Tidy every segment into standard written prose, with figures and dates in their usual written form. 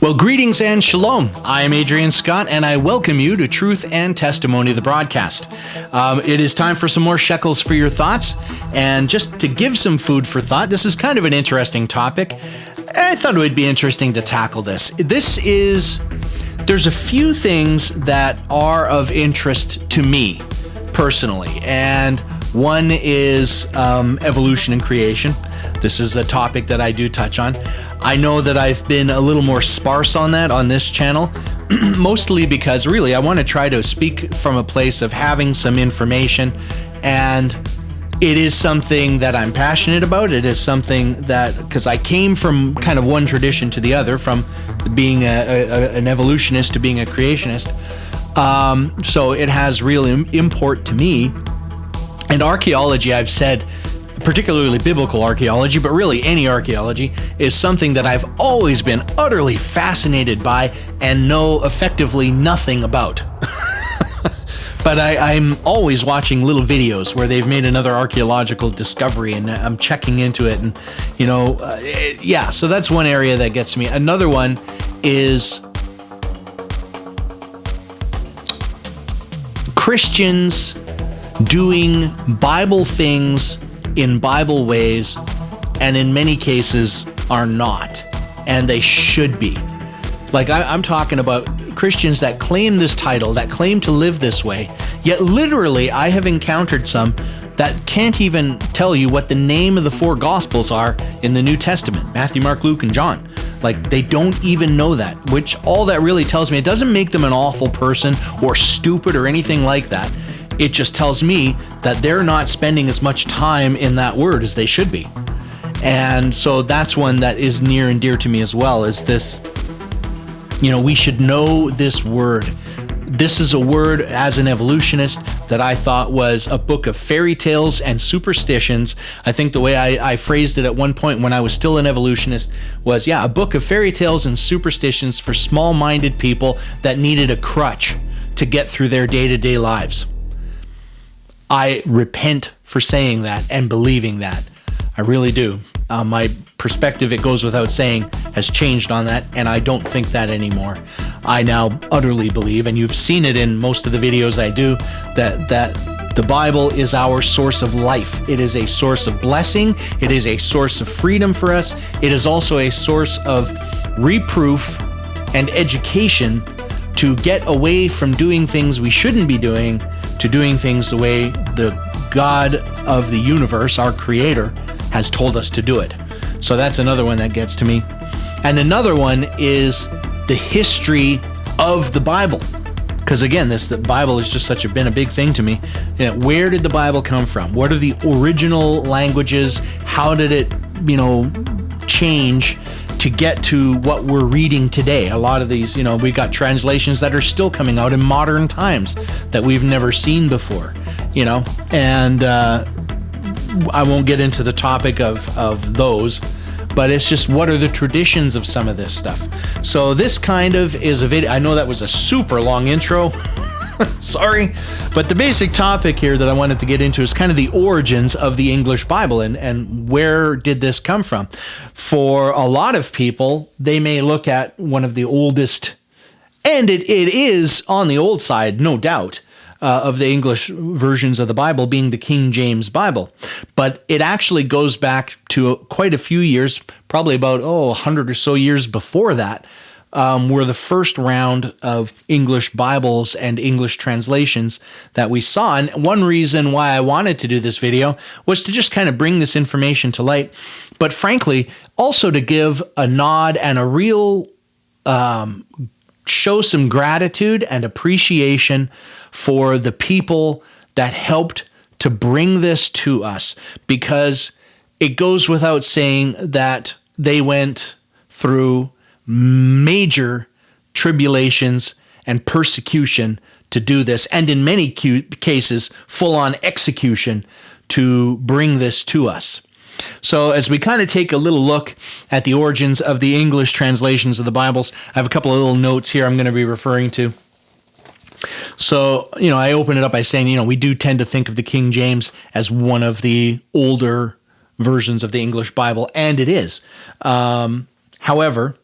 Well, greetings and shalom. I am Adrian Scott, and I welcome you to Truth and Testimony, the broadcast. It is time for some more shekels for your thoughts, and just to give some food for thought, this is kind of an interesting topic. I thought it would be interesting to tackle this. There's a few things that are of interest to me personally, and one is evolution and creation. This is a topic that I do touch on. I know that I've been a little more sparse on that on this channel, mostly because really I want to try to speak from a place of having some information, and it is something that I'm passionate about. It is something that, because I came from kind of one tradition to the other, from being an evolutionist to being a creationist, so it has real import to me. And archaeology, I've said, particularly biblical archaeology, but really any archaeology, is something that I've always been utterly fascinated by and know effectively nothing about. But I'm always watching little videos where they've made another archaeological discovery, and I'm checking into it, and so that's one area that gets me. Another one is Christians doing Bible things in Bible ways, and in many cases are not, and they should be. Like I'm talking about Christians that claim this title, that claim to live this way, yet literally I have encountered some that can't even tell you what the name of the four Gospels are in the New Testament: Matthew, Mark, Luke, and John. Like, they don't even know that, which all that really tells me, it doesn't make them an awful person or stupid or anything like that. It just tells me that they're not spending as much time in that word as they should be. And so that's one that is near and dear to me as well, is this, we should know this word. This is a word, as an evolutionist, that I thought was a book of fairy tales and superstitions. I think the way I phrased it at one point when I was still an evolutionist was, a book of fairy tales and superstitions for small-minded people that needed a crutch to get through their day-to-day lives. I repent for saying that and believing that. I really do. My perspective, it goes without saying, has changed on that, and I don't think that anymore. I now utterly believe, and you've seen it in most of the videos I do, that the Bible is our source of life. It is a source of blessing. It is a source of freedom for us. It is also a source of reproof and education to get away from doing things we shouldn't be doing, to doing things the way the God of the universe, our creator, has told us to do it. So that's another one that gets to me. And another one is the history of the Bible. Because again, the Bible has just been a big thing to me. Where did the Bible come from? What are the original languages? How did it, change to get to what we're reading today? A lot of these, we got translations that are still coming out in modern times that we've never seen before, and I won't get into the topic of those, but it's just, what are the traditions of some of this stuff? So this kind of is a video. I know that was a super long intro. Sorry, but the basic topic here that I wanted to get into is kind of the origins of the English Bible, and where did this come from? For a lot of people, they may look at one of the oldest, and it is on the old side, no doubt, of the English versions of the Bible, being the King James Bible. But it actually goes back to quite a few years, probably about 100 or so years before that, were the first round of English Bibles and English translations that we saw. And one reason why I wanted to do this video was to just kind of bring this information to light, but frankly, also to give a nod and a real show some gratitude and appreciation for the people that helped to bring this to us, because it goes without saying that they went through major tribulations and persecution to do this, and in many cases, full-on execution to bring this to us. So as we kind of take a little look at the origins of the English translations of the Bibles, I have a couple of little notes here I'm going to be referring to. So, I open it up by saying, we do tend to think of the King James as one of the older versions of the English Bible, and it is. However,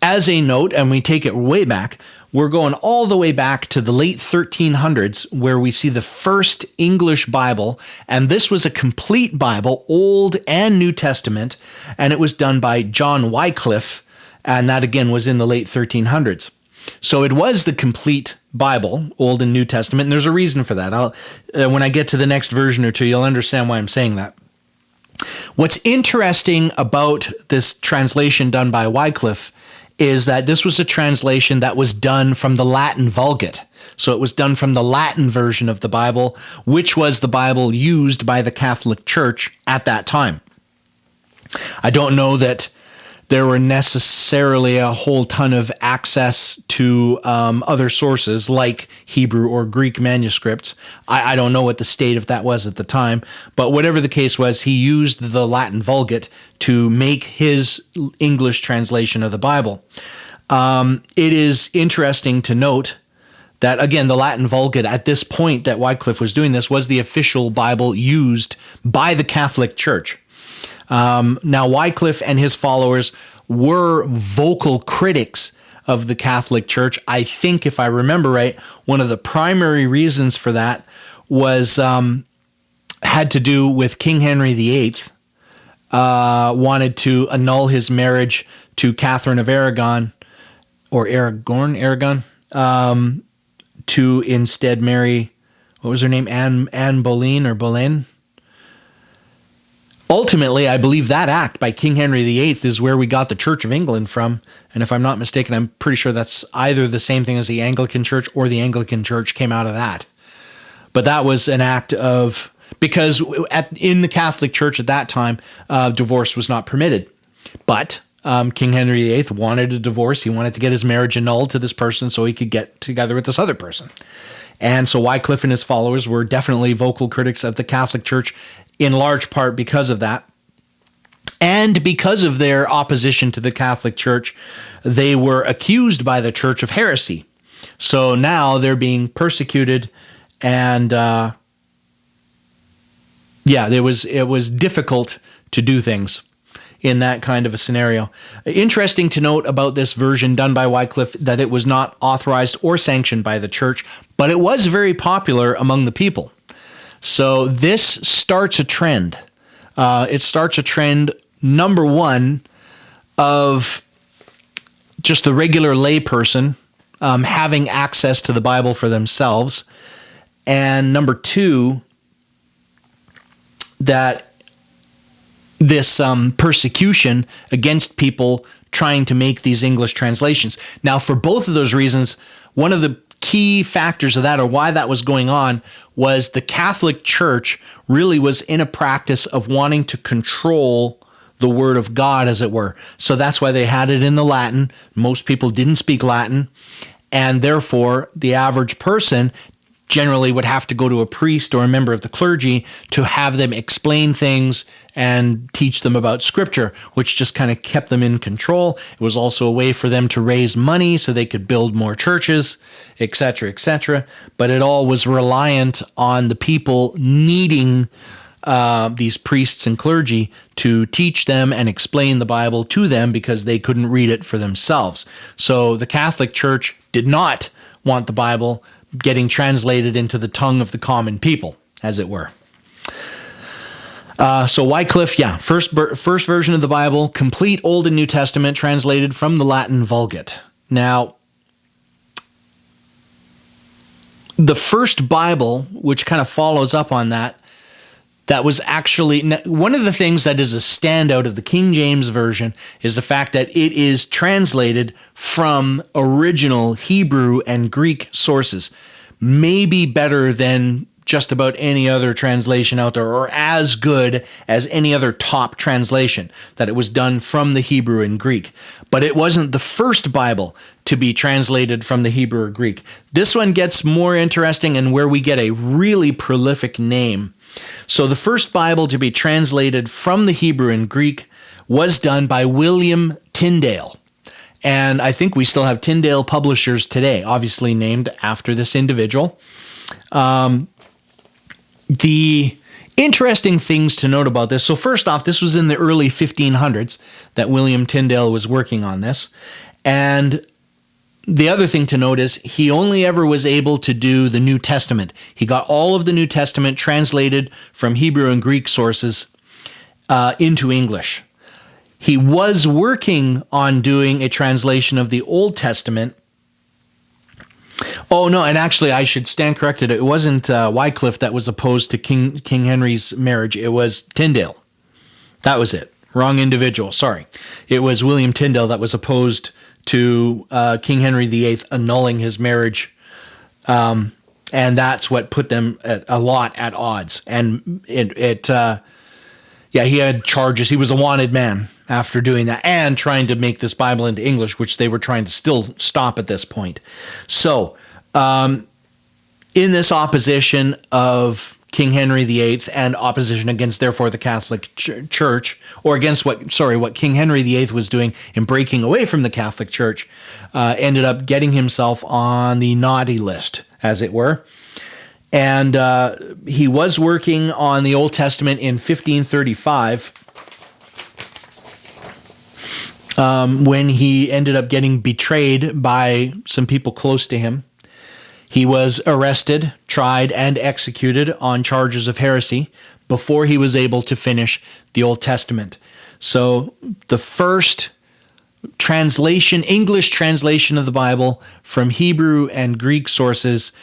as a note, and we take it way back, we're going all the way back to the late 1300s, where we see the first English Bible, and this was a complete Bible, Old and New Testament, and it was done by John Wycliffe, and that again was in the late 1300s. So it was the complete Bible, Old and New Testament, and there's a reason for that. When I get to the next version or two, you'll understand why I'm saying that. What's interesting about this translation done by Wycliffe is that this was a translation that was done from the Latin Vulgate. So it was done from the Latin version of the Bible, which was the Bible used by the Catholic Church at that time. I don't know that there were necessarily a whole ton of access to other sources like Hebrew or Greek manuscripts. I don't know what the state of that was at the time, but whatever the case was, he used the Latin Vulgate to make his English translation of the Bible. It is interesting to note that, again, the Latin Vulgate at this point that Wycliffe was doing this was the official Bible used by the Catholic Church. Now, Wycliffe and his followers were vocal critics of the Catholic Church. I think, if I remember right, one of the primary reasons for that was had to do with King Henry VIII wanted to annul his marriage to Catherine of Aragon, or Aragon, to instead marry, what was her name, Anne Boleyn or Boleyn? Ultimately, I believe that act by King Henry VIII is where we got the Church of England from. And if I'm not mistaken, I'm pretty sure that's either the same thing as the Anglican Church, or the Anglican Church came out of that. But that was an act of, because in the Catholic Church at that time, divorce was not permitted. But King Henry VIII wanted a divorce. He wanted to get his marriage annulled to this person so he could get together with this other person. And so Wycliffe and his followers were definitely vocal critics of the Catholic Church, in large part because of that. And because of their opposition to the Catholic Church, they were accused by the Church of heresy. So now they're being persecuted, and it was difficult to do things in that kind of a scenario. Interesting to note about this version done by Wycliffe that it was not authorized or sanctioned by the church, but it was very popular among the people. So this starts a trend. It starts a trend, number one, of just the regular layperson having access to the Bible for themselves. And number two, that this persecution against people trying to make these English translations. Now, for both of those reasons, one of the key factors of that, or why that was going on, was the Catholic Church really was in a practice of wanting to control the Word of God, as it were. So that's why they had it in the Latin. Most people didn't speak Latin, and therefore the average person generally would have to go to a priest or a member of the clergy to have them explain things and teach them about Scripture, which just kind of kept them in control. It was also a way for them to raise money so they could build more churches, etc., etc. But it all was reliant on the people needing these priests and clergy to teach them and explain the Bible to them because they couldn't read it for themselves. So the Catholic Church did not want the Bible getting translated into the tongue of the common people, as it were. So Wycliffe, first version of the Bible, complete Old and New Testament, translated from the Latin Vulgate. Now, the first Bible, which kind of follows up on that was actually, one of the things that is a standout of the King James Version is the fact that it is translated from original Hebrew and Greek sources, maybe better than just about any other translation out there, or as good as any other top translation, that it was done from the Hebrew and Greek. But it wasn't the first Bible to be translated from the Hebrew or Greek. This one gets more interesting, and where we get a really prolific name. So the first Bible to be translated from the Hebrew and Greek was done by William Tyndale. And I think we still have Tyndale Publishers today, obviously named after this individual. The interesting things to note about this. So first off, this was in the early 1500s that William Tyndale was working on this. And the other thing to note is he only ever was able to do the New Testament. He got all of the New Testament translated from Hebrew and Greek sources into English. He was working on doing a translation of the Old Testament. Oh, no, and actually I should stand corrected. It wasn't Wycliffe that was opposed to King Henry's marriage. It was Tyndale. That was it. Wrong individual. Sorry. It was William Tyndale that was opposed to King Henry VIII annulling his marriage, and that's what put them a lot at odds. And he had charges. He was a wanted man after doing that and trying to make this Bible into English, which they were trying to still stop at this point. So, in this opposition of King Henry VIII and opposition against, therefore, the Catholic Church, or against what King Henry VIII was doing in breaking away from the Catholic Church, ended up getting himself on the naughty list, as it were. And he was working on the Old Testament in 1535 when he ended up getting betrayed by some people close to him. He was arrested, tried, and executed on charges of heresy before he was able to finish the Old Testament. So the first translation, English translation of the Bible from Hebrew and Greek sources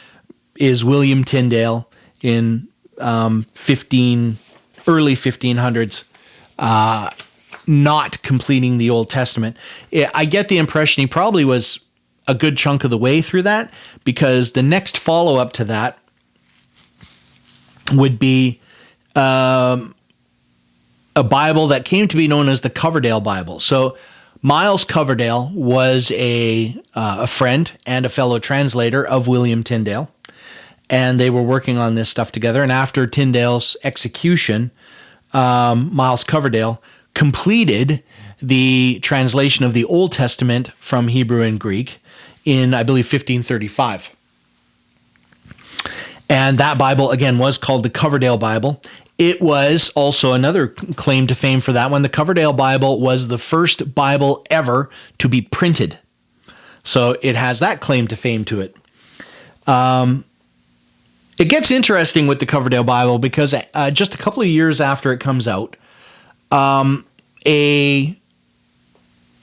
is William Tyndale in early 1500s, not completing the Old Testament. I get the impression he probably was a good chunk of the way through that, because the next follow-up to that would be a Bible that came to be known as the Coverdale Bible. So Miles Coverdale was a friend and a fellow translator of William Tyndale, and they were working on this stuff together. And after Tyndale's execution, Miles Coverdale completed the translation of the Old Testament from Hebrew and Greek in, I believe, 1535. And that Bible, again, was called the Coverdale Bible. It was also another claim to fame for that one. The Coverdale Bible was the first Bible ever to be printed. So it has that claim to fame to it. It gets interesting with the Coverdale Bible because just a couple of years after it comes out, a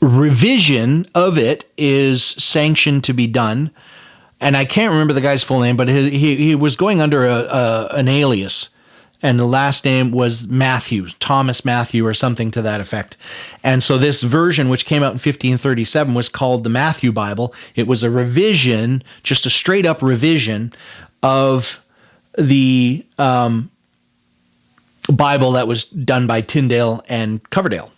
revision of it is sanctioned to be done, and I can't remember the guy's full name, but he was going under an alias, and the last name was Matthew, Thomas Matthew, or something to that effect. And so this version, which came out in 1537, was called the Matthew Bible. It was a revision, just a straight up revision of the Bible that was done by Tyndale and Coverdale.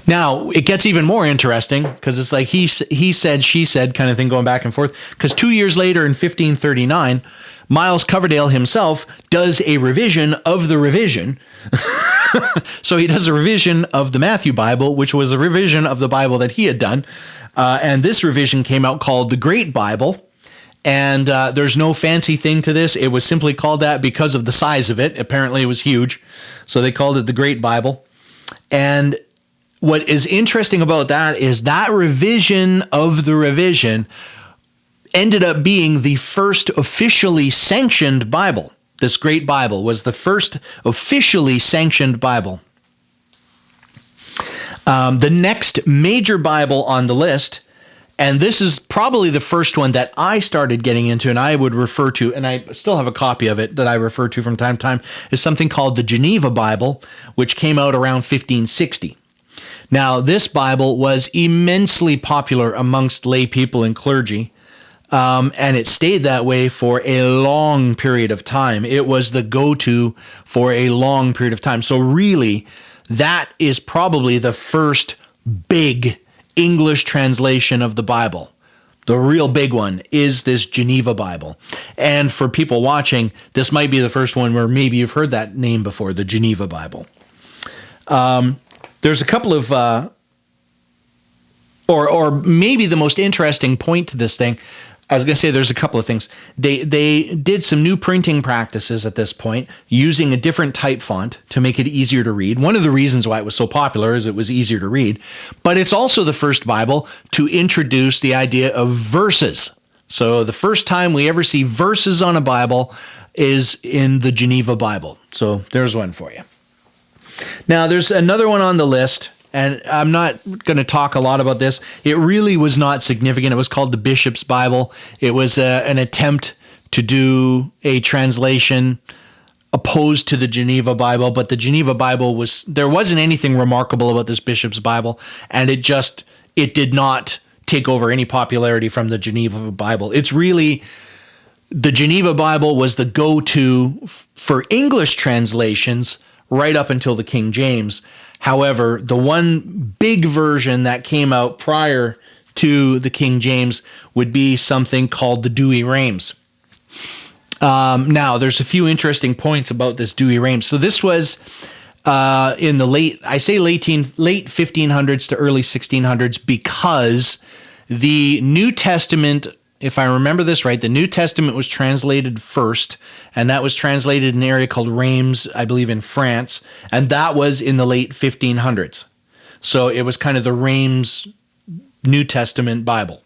Now, it gets even more interesting because it's like he said, she said kind of thing going back and forth, because 2 years later in 1539, Miles Coverdale himself does a revision of the revision. So he does a revision of the Matthew Bible, which was a revision of the Bible that he had done. And this revision came out called the Great Bible. And there's no fancy thing to this. It was simply called that because of the size of it. Apparently it was huge. So they called it the Great Bible. And what is interesting about that is that revision of the revision ended up being the first officially sanctioned Bible. This Great Bible was the first officially sanctioned Bible. The next major Bible on the list, and this is probably the first one that I started getting into and I would refer to, and I still have a copy of it that I refer to from time to time, is something called the Geneva Bible, which came out around 1560. Now, this Bible was immensely popular amongst lay people and clergy, and it stayed that way for a long period of time. It was the go-to for a long period of time. So really, that is probably the first big English translation of the Bible. The real big one is this Geneva Bible. And for people watching, this might be the first one where maybe you've heard that name before, the Geneva Bible. There's a couple of, or maybe the most interesting point to this thing, I was going to say there's a couple of things. They did some new printing practices at this point, using a different type font to make it easier to read. One of the reasons why it was so popular is it was easier to read, but it's also the first Bible to introduce the idea of verses. So the first time we ever see verses on a Bible is in the Geneva Bible. So there's one for you. Now there's another one on the list, and I'm not going to talk a lot about this. It really was not significant. It was called the Bishop's Bible. It was an attempt to do a translation opposed to the Geneva Bible, but the Geneva Bible there wasn't anything remarkable about this Bishop's Bible, and it did not take over any popularity from the Geneva Bible. It's really, the Geneva Bible was the go-to for English translations right up until the King James. However, the one big version that came out prior to the King James would be something called the Douay-Rheims. Now, there's a few interesting points about this Douay-Rheims. So this was in the late 1500s to early 1600s, because the New Testament, if I remember this right, the New Testament was translated first, and that was translated in an area called Reims, I believe in France, and that was in the late 1500s. So it was kind of the Reims New Testament Bible.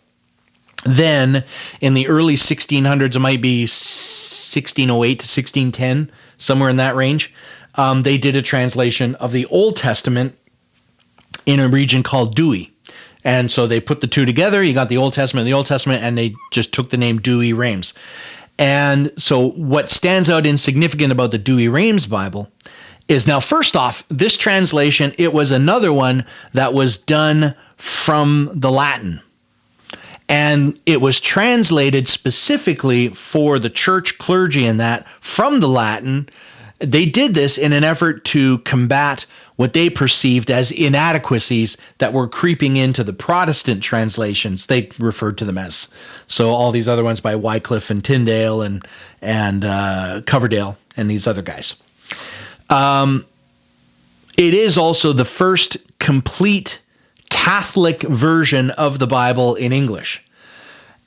Then in the early 1600s, it might be 1608 to 1610, somewhere in that range, they did a translation of the Old Testament in a region called Douay. And so they put the two together. You got the Old Testament and the Old Testament, and they just took the name Douay-Rheims. And so what stands out insignificant about the Douay-Rheims Bible is, now, first off, this translation, it was another one that was done from the Latin. And it was translated specifically for the church clergy in that from the Latin. They did this in an effort to combat what they perceived as inadequacies that were creeping into the Protestant translations. They referred to them as. So all these other ones by Wycliffe and Tyndale and Coverdale and these other guys. It is also the first complete Catholic version of the Bible in English.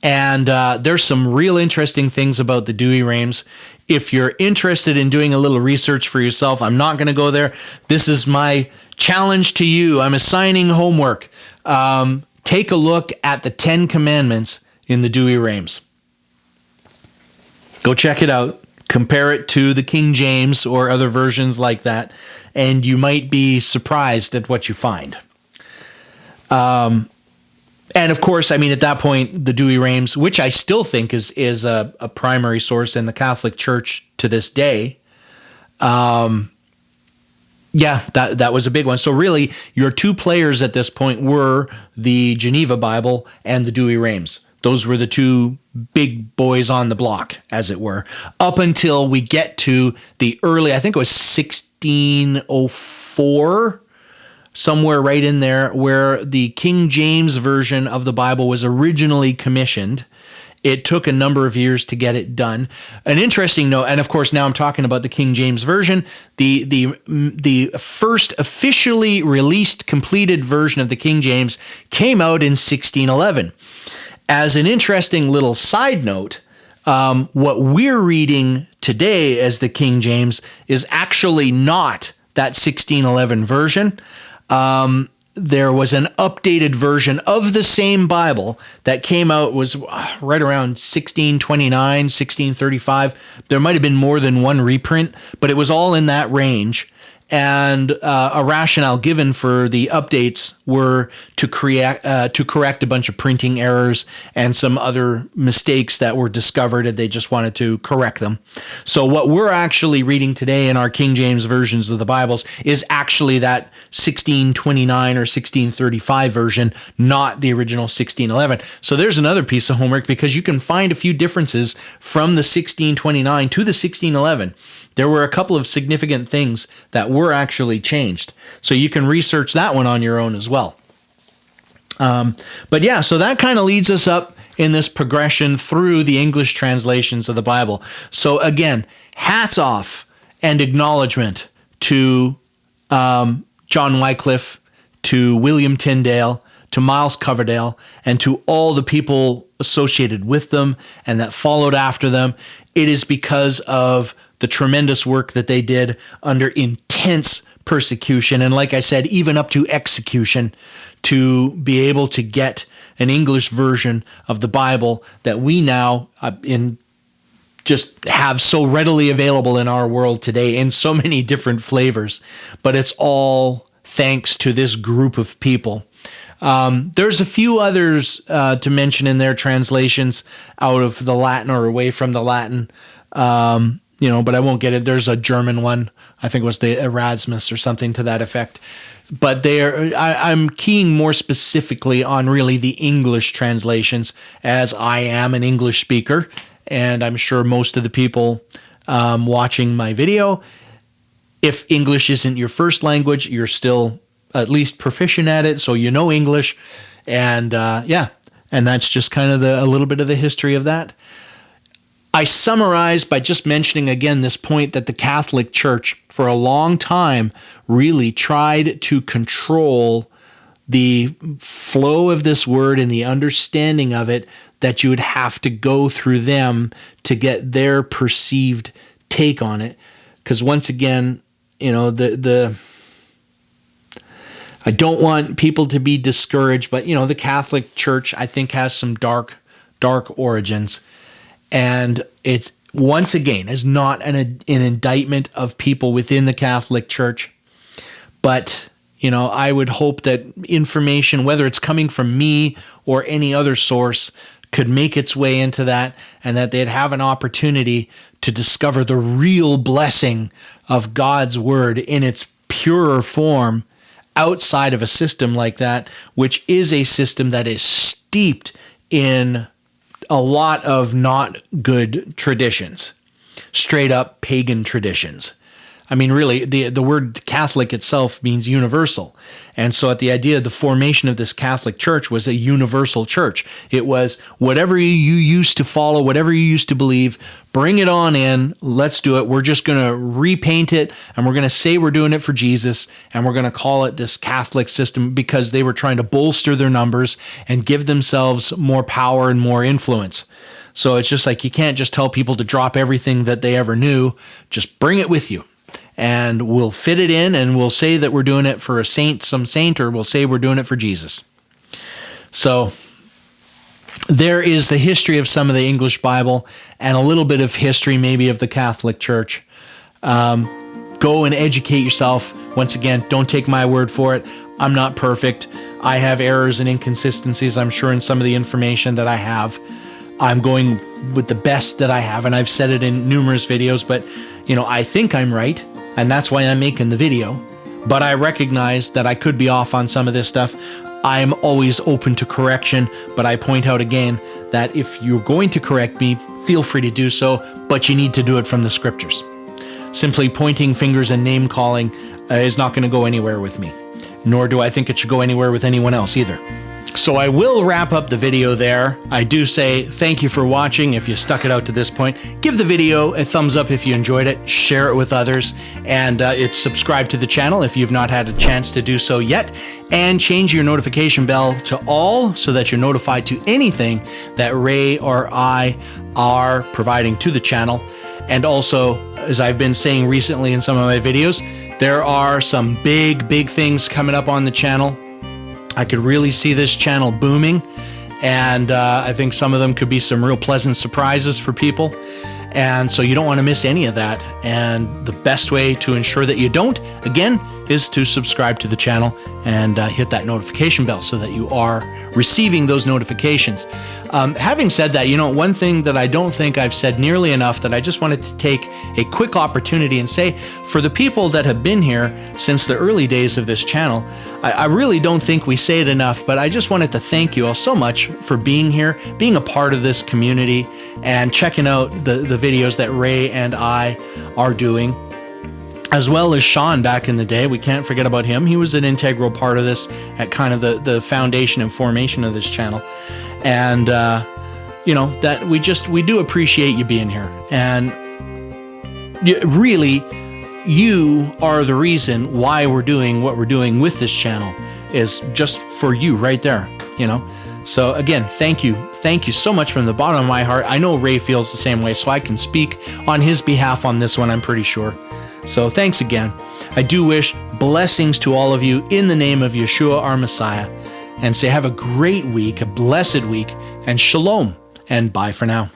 And there's some real interesting things about the Douay-Rheims. If you're interested in doing a little research for yourself, I'm not going to go there. This is my challenge to you. I'm assigning homework. Take a look at the 10 Commandments in the Douay-Rheims. Go check it out. Compare it to the King James or other versions like that, and you might be surprised at what you find. And of course, I mean, at that point, the Douay-Rheims, which I still think is a primary source in the Catholic Church to this day, that was a big one. So really, your two players at this point were the Geneva Bible and the Douay-Rheims. Those were the two big boys on the block, as it were, up until we get to the early, I think it was 1604, somewhere right in there, where the King James version of the Bible was originally commissioned. It took a number of years to get it done. An interesting note, and of course now I'm talking about the King James version, the first officially released completed version of the King James came out in 1611. As an interesting little side note, what we're reading today as the King James is actually not that 1611 version. There was an updated version of the same Bible that came out, was right around 1629, 1635. There might have been more than one reprint, but it was all in that range. And a rationale given for the updates were to correct a bunch of printing errors and some other mistakes that were discovered, and they just wanted to correct them. So what we're actually reading today in our King James versions of the Bibles is actually that 1629 or 1635 version, not the original 1611. So there's another piece of homework, because you can find a few differences from the 1629 to the 1611. There were a couple of significant things that were actually changed. So you can research that one on your own as well. But yeah, so that kind of leads us up in this progression through the English translations of the Bible. So again, hats off and acknowledgement to John Wycliffe, to William Tyndale, to Miles Coverdale, and to all the people associated with them and that followed after them. It is because of the tremendous work that they did under intense persecution, and like I said, even up to execution, to be able to get an English version of the Bible that we now just have so readily available in our world today in so many different flavors. But it's all thanks to this group of people. There's a few others to mention in their translations out of the Latin or away from the Latin, but I won't get it. There's a German one. I think it was the Erasmus or something to that effect. But I'm keying more specifically on really the English translations, as I am an English speaker, and I'm sure most of the people watching my video, if English isn't your first language, you're still at least proficient at it, so you know English, and and that's just kind of a little bit of the history of that. I summarize by just mentioning again this point that the Catholic Church for a long time really tried to control the flow of this word and the understanding of it, that you would have to go through them to get their perceived take on it. Because once again, I don't want people to be discouraged, but the Catholic Church, I think, has some dark origins. And it's, once again, is not an indictment of people within the Catholic Church. But, I would hope that information, whether it's coming from me or any other source, could make its way into that, and that they'd have an opportunity to discover the real blessing of God's word in its purer form outside of a system like that, which is a system that is steeped in a lot of not good traditions, straight up pagan traditions. I mean, really, the word Catholic itself means universal. And so the idea of the formation of this Catholic Church was a universal church. It was whatever you used to follow, whatever you used to believe, bring it on in, let's do it. We're just going to repaint it, and we're going to say we're doing it for Jesus, and we're going to call it this Catholic system, because they were trying to bolster their numbers and give themselves more power and more influence. So it's just like, you can't just tell people to drop everything that they ever knew. Just bring it with you. And we'll fit it in, and we'll say that we're doing it for some saint, or we'll say we're doing it for Jesus. So there is the history of some of the English Bible, and a little bit of history maybe of the Catholic Church. Go and educate yourself. Once again, don't take my word for it. I'm not perfect. I have errors and inconsistencies, I'm sure, in some of the information that I have. I'm going with the best that I have, and I've said it in numerous videos, but I think I'm right, and that's why I'm making the video. But I recognize that I could be off on some of this stuff. I'm always open to correction, but I point out again that if you're going to correct me, feel free to do so, but you need to do it from the scriptures. Simply pointing fingers and name calling is not going to go anywhere with me, nor do I think it should go anywhere with anyone else either. So I will wrap up the video there. I do say thank you for watching. If you stuck it out to this point, give the video a thumbs up if you enjoyed it, share it with others, and subscribe to the channel if you've not had a chance to do so yet, and change your notification bell to all so that you're notified to anything that Ray or I are providing to the channel. And also, as I've been saying recently in some of my videos, there are some big things coming up on the channel. I could really see this channel booming, and I think some of them could be some real pleasant surprises for people. And so you don't want to miss any of that. And the best way to ensure that you don't, again, is to subscribe to the channel and hit that notification bell so that you are receiving those notifications. Having said that, one thing that I don't think I've said nearly enough, that I just wanted to take a quick opportunity and say, for the people that have been here since the early days of this channel, I really don't think we say it enough, but I just wanted to thank you all so much for being here, being a part of this community, and checking out the videos that Ray and I are doing, as well as Sean back in the day. We can't forget about him. He was an integral part of this at kind of the foundation and formation of this channel. And, that we do appreciate you being here. And really, you are the reason why we're doing what we're doing with this channel. is just for you right there, you know? So again, thank you. Thank you so much from the bottom of my heart. I know Ray feels the same way, so I can speak on his behalf on this one, I'm pretty sure. So thanks again. I do wish blessings to all of you in the name of Yeshua, our Messiah, and say have a great week, a blessed week, and shalom, and bye for now.